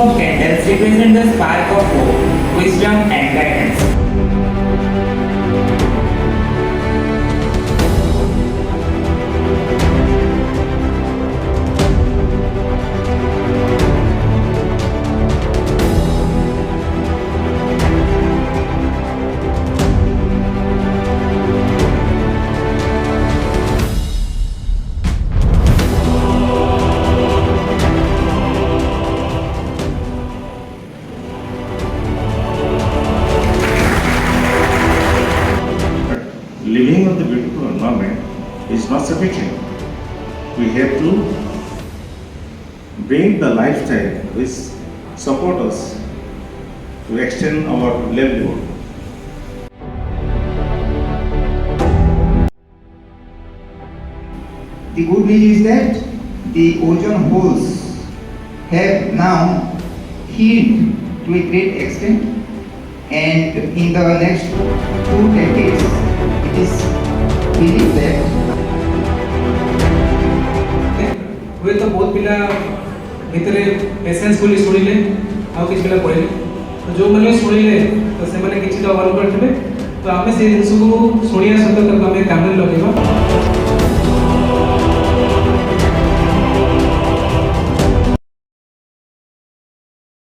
of candles represent the spark of hope, wisdom and guidance. Living on the beautiful environment is not sufficient. We have to bring the lifestyle which support us to extend our livelihood. The good news is that the ozone holes have now healed to a great extent, and in the next 2 decades it is believed that हुए तो बहुत पिला भितरे patience को शुणिले आउ किछ पिला पढ़िले तो जो मैंने शुणिले तो से मैंने किछि वर्क करथिबे तो आमे से जिंस को शुणिया सहित आमे काम लगे